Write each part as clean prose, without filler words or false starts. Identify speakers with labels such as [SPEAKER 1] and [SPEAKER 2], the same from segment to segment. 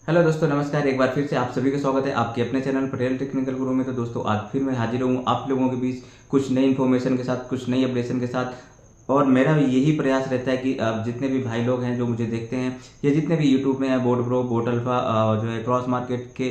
[SPEAKER 1] Hello दोस्तों, नमस्कार। एक बार फिर से आप सभी का स्वागत है आपके अपने चैनल पटेल टेक्निकल गुरु में। तो दोस्तों, आज फिर मैं हाजिर हूँ आप लोगों के बीच कुछ नई इन्फॉर्मेशन के साथ, कुछ नई अपडेशन के साथ। और मेरा यही प्रयास रहता है कि जितने भी भाई लोग हैं जो मुझे देखते हैं, या जितने भी यूट्यूब में बोट ब्रो, बोट अल्फा, जो है क्रॉस मार्केट के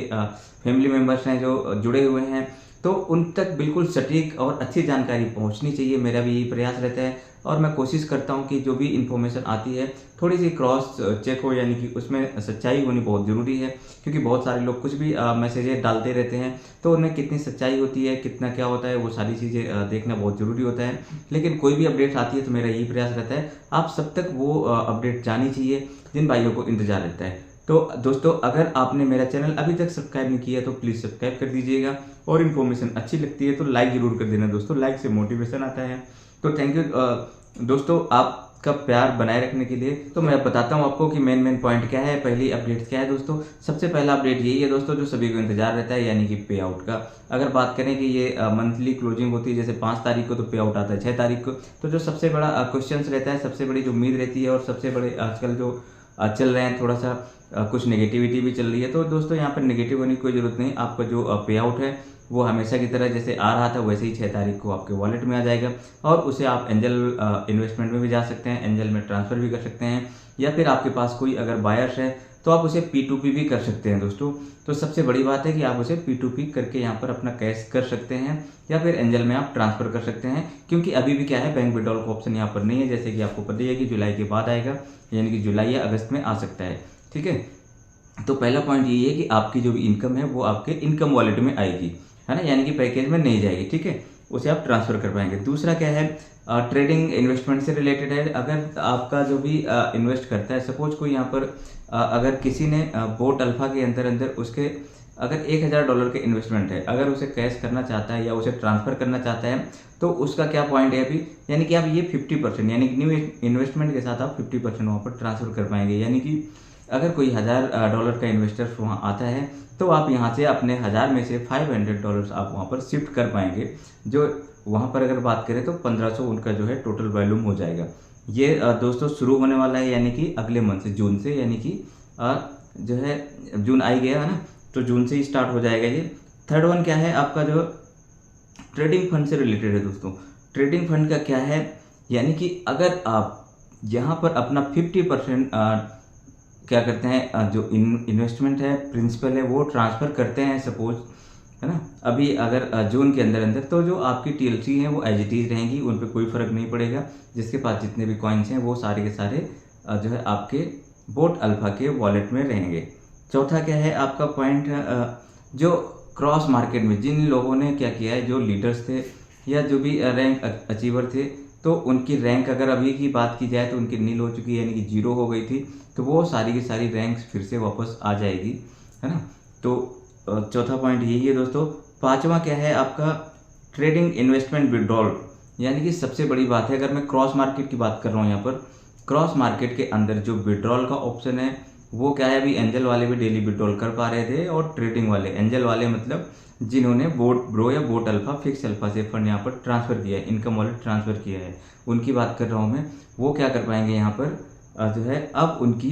[SPEAKER 1] फैमिली मेम्बर्स हैं जो जुड़े हुए हैं, तो उन तक बिल्कुल सटीक और अच्छी जानकारी पहुंचनी चाहिए। मेरा भी यही प्रयास रहता है और मैं कोशिश करता हूं कि जो भी इन्फॉर्मेशन आती है थोड़ी सी क्रॉस चेक हो, यानी कि उसमें सच्चाई होनी बहुत ज़रूरी है। क्योंकि बहुत सारे लोग कुछ भी मैसेजेस डालते रहते हैं, तो उनमें कितनी सच्चाई होती है, कितना क्या होता है, वो सारी चीज़ें देखना बहुत ज़रूरी होता है। लेकिन कोई भी अपडेट आती है तो मेरा यही प्रयास रहता है आप सब तक वो अपडेट जानी चाहिए जिन भाइयों को इंतजार रहता है। तो दोस्तों, अगर आपने मेरा चैनल अभी तक सब्सक्राइब नहीं किया तो प्लीज़ सब्सक्राइब कर दीजिएगा, और इन्फॉर्मेशन अच्छी लगती है तो लाइक ज़रूर कर देना दोस्तों। लाइक से मोटिवेशन आता है। तो थैंक यू दोस्तों आपका प्यार बनाए रखने के लिए। तो मैं बताता हूँ आपको कि मेन पॉइंट क्या है, पहली अपडेट क्या है दोस्तों। सबसे पहला अपडेट यही है दोस्तों जो सभी को इंतजार रहता है, यानी कि पे आउट का। अगर बात करें कि ये मंथली क्लोजिंग होती है, जैसे 5 तारीख को तो पे आउट आता है 6 तारीख को। तो जो सबसे बड़ा क्वेश्चन रहता है, सबसे बड़ी जो उम्मीद रहती है, और सबसे बड़े आजकल जो चल रहे हैं, थोड़ा सा कुछ नेगेटिविटी भी चल रही है। तो दोस्तों, यहाँ पर नेगेटिव होने की कोई ज़रूरत नहीं। आपका जो पे आउट है वो हमेशा की तरह जैसे आ रहा था वैसे ही 6 तारीख को आपके वॉलेट में आ जाएगा, और उसे आप एंजल इन्वेस्टमेंट में भी जा सकते हैं, एंजल में ट्रांसफ़र भी कर सकते हैं, या फिर आपके पास कोई अगर बायर्स है तो आप उसे P2P भी कर सकते हैं दोस्तों। तो सबसे बड़ी बात है कि आप उसे P2P करके यहाँ पर अपना कैश कर सकते हैं, या फिर एंजल में आप ट्रांसफ़र कर सकते हैं। क्योंकि अभी भी क्या है, बैंक विड्रॉल का ऑप्शन यहाँ पर नहीं है, जैसे कि आपको पता ही है कि जुलाई के बाद आएगा, यानी कि जुलाई या अगस्त में आ सकता है। ठीक है, तो पहला पॉइंट यही है कि आपकी जो भी इनकम है वो आपके इनकम वॉलेट में आएगी, है ना, यानी कि पैकेज में नहीं जाएगी। ठीक है, उसे आप ट्रांसफर कर पाएंगे। दूसरा क्या है, ट्रेडिंग इन्वेस्टमेंट से रिलेटेड है। अगर आपका जो भी इन्वेस्ट करता है, सपोज कोई यहाँ पर अगर किसी ने बोट अल्फा के अंदर अंदर उसके अगर $1000 के इन्वेस्टमेंट है, अगर उसे कैश करना चाहता है या उसे ट्रांसफर करना चाहता है, तो उसका क्या पॉइंट है अभी, यानी कि आप ये 50%, यानी कि न्यू इन्वेस्टमेंट के साथ आप 50% वहाँ पर ट्रांसफर कर पाएंगे। यानी कि अगर कोई $1000 का इन्वेस्टर वहाँ आता है, तो आप यहाँ से अपने 1000 में से $500 आप वहाँ पर शिफ्ट कर पाएंगे। जो वहाँ पर अगर बात करें तो 1500 उनका जो है टोटल वॉल्यूम हो जाएगा। ये दोस्तों शुरू होने वाला है, यानी कि अगले मंथ से, जून से, यानी कि जो है जून आ ही गया है ना, तो जून से ही स्टार्ट हो जाएगा ये। थर्ड वन क्या है आपका, जो ट्रेडिंग फंड से रिलेटेड है दोस्तों। ट्रेडिंग फंड का क्या है, यानी कि अगर आप यहाँ पर अपना 50% क्या करते हैं, जो इन्वेस्टमेंट है, प्रिंसिपल है, वो ट्रांसफ़र करते हैं सपोज, है ना, अभी अगर जून के अंदर अंदर, तो जो आपकी TLC हैं वो एज इट इज़ रहेंगी, उन पर कोई फ़र्क नहीं पड़ेगा। जिसके पास जितने भी कॉइन्स हैं वो सारे के सारे जो है आपके बोट अल्फा के वॉलेट में रहेंगे। चौथा क्या है आपका पॉइंट, जो क्रॉस मार्केट में जिन लोगों ने क्या किया है, जो लीडर्स थे या जो भी रैंक अचीवर थे, तो उनकी रैंक अगर अभी की बात की जाए तो उनकी नील हो चुकी है, यानी कि 0 हो गई थी। तो वो सारी की सारी रैंक्स फिर से वापस आ जाएगी, है ना। तो चौथा पॉइंट यही है दोस्तों। पांचवा क्या है आपका, ट्रेडिंग इन्वेस्टमेंट विड्रॉल, यानी कि सबसे बड़ी बात है, अगर मैं क्रॉस मार्केट की बात कर रहा हूँ यहाँ पर, क्रॉस मार्केट के अंदर जो विड्रॉल का ऑप्शन है वो क्या है, अभी एंजल वाले भी डेली विड्रॉल कर पा रहे थे, और ट्रेडिंग वाले, एंजल वाले मतलब जिन्होंने बोट ब्रो या बोट अल्फा फिक्स अल्फा से फंड यहाँ पर ट्रांसफ़र किया है, इनकम वॉलेट ट्रांसफ़र किया है, उनकी बात कर रहा हूँ मैं। वो क्या कर पाएंगे यहाँ पर, जो है अब उनकी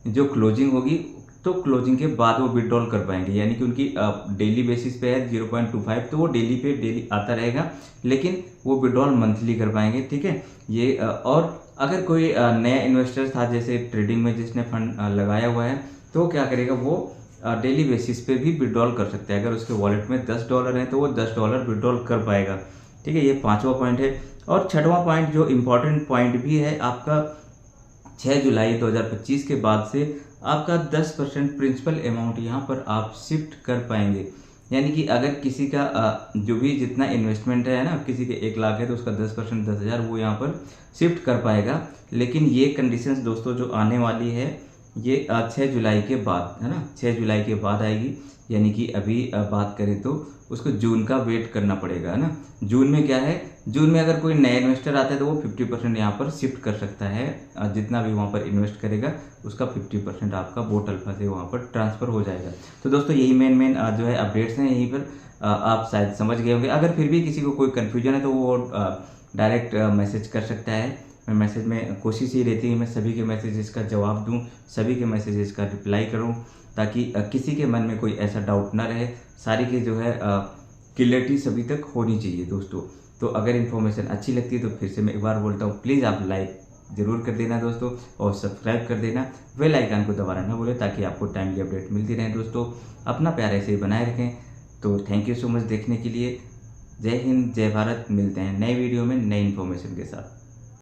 [SPEAKER 1] जो क्लोजिंग होगी, तो क्लोजिंग के बाद वो विड्रॉल कर पाएंगे, यानी कि उनकी डेली बेसिस पे है 0.25, तो वो डेली पे डेली आता रहेगा, लेकिन वो विड्रॉल मंथली कर पाएंगे। ठीक है, ये और अगर कोई नया इन्वेस्टर था जैसे ट्रेडिंग में जिसने फंड लगाया हुआ है, तो क्या करेगा, वो डेली बेसिस पे भी विड्रॉल कर सकते हैं। अगर उसके वॉलेट में $10 हैं तो वो $10 विड्रॉल कर पाएगा। ठीक है, ये पांचवा पॉइंट है। और छठवां पॉइंट जो इम्पोर्टेंट पॉइंट भी है आपका, 6 जुलाई 2025 के बाद से आपका 10% प्रिंसिपल अमाउंट यहाँ पर आप शिफ्ट कर पाएंगे। यानी कि अगर किसी का जो भी जितना इन्वेस्टमेंट है ना, किसी के 1 लाख है तो उसका 10% 10,000 वो यहाँ पर शिफ्ट कर पाएगा। लेकिन ये कंडीशंस दोस्तों जो आने वाली है ये 6 जुलाई के बाद, है ना, 6 जुलाई के बाद आएगी। यानी कि अभी बात करें तो उसको जून का वेट करना पड़ेगा, है ना। जून में क्या है, जून में अगर कोई नया इन्वेस्टर आता है तो वो 50% यहाँ पर शिफ्ट कर सकता है। जितना भी वहाँ पर इन्वेस्ट करेगा उसका 50% आपका बोट अल्फा से वहाँ पर ट्रांसफ़र हो जाएगा। तो दोस्तों यही मेन जो है अपडेट्स हैं, यहीं पर आप शायद समझ गए होंगे। अगर फिर भी किसी को कोई कन्फ्यूजन है तो वो डायरेक्ट मैसेज कर सकता है। मैं मैसेज में कोशिश ही रहती है मैं सभी के मैसेजेस का जवाब दूँ, सभी के मैसेजेस का रिप्लाई करूँ, ताकि किसी के मन में कोई ऐसा डाउट ना रहे। सारी की जो है क्लियरिटी सभी तक होनी चाहिए दोस्तों। तो अगर इन्फॉर्मेशन अच्छी लगती है तो फिर से मैं एक बार बोलता हूँ, प्लीज़ आप लाइक ज़रूर कर देना दोस्तों, और सब्सक्राइब कर देना, बेल आइकन को दबाना ना भूलें, ताकि आपको टाइमली अपडेट मिलती रहे दोस्तों। अपना प्यार ऐसे ही बनाए रखें। तो थैंक यू सो मच देखने के लिए। जय हिंद, जय भारत। मिलते हैं नए वीडियो में नई इन्फॉर्मेशन के साथ।